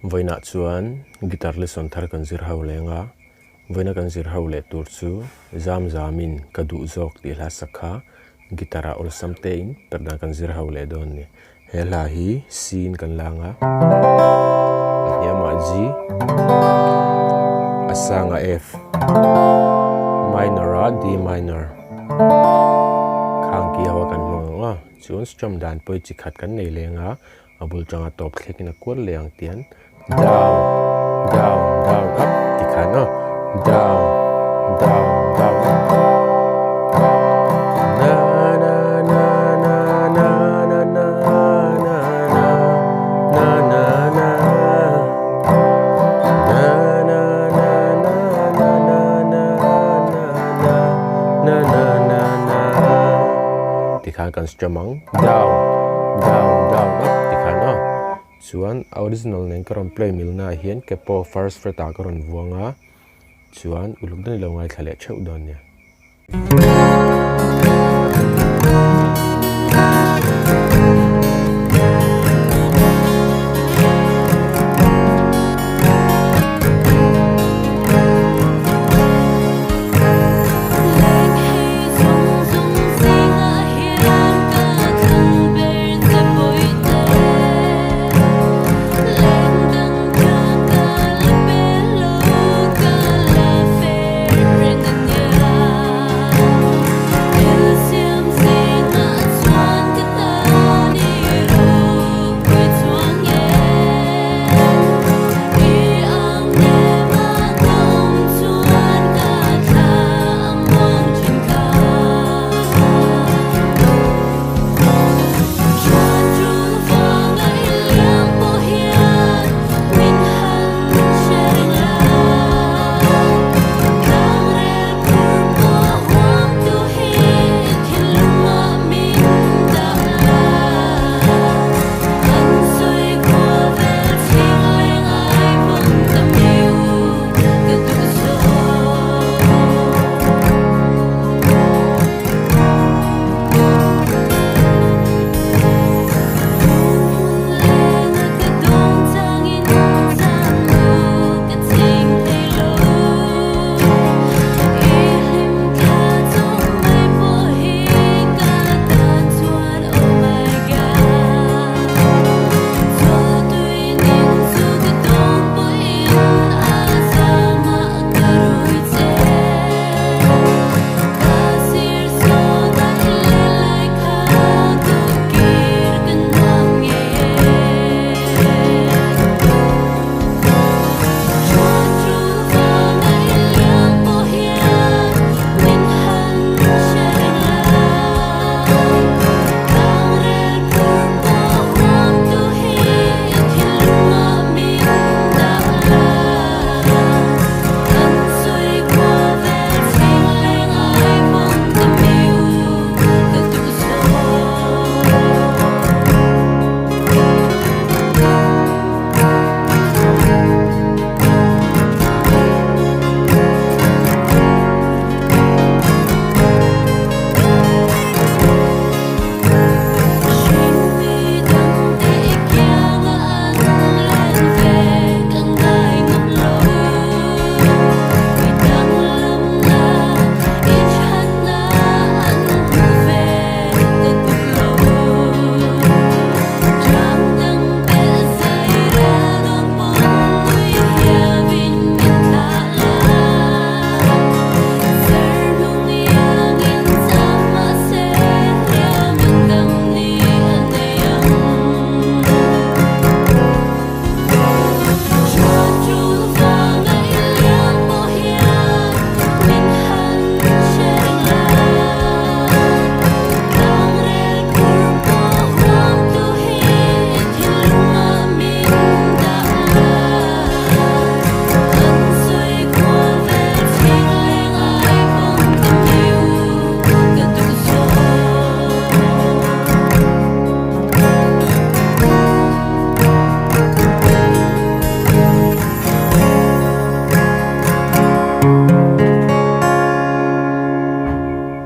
Voina chuan guitar lesson thar kan zir ho lenga voina kan zir ho le tur chu zam zamin kadu zok ti hla sakha gitara ol samte in perda kan zir ho le don ni hela hi sin kan langa yama G asanga F minor a D minor khang ki hawa kan mo chuan strum dan poi chi khat kan nei lenga abul changa top thlekin a kwal leang tian down down down up tikhana down down down na na na na na na na na na na na tikhan kan strum down down down up tikhana chuan original nen karon play milna hian kepo first fret a karon vuanga chuan uluk dani lo ngai thale theu don nia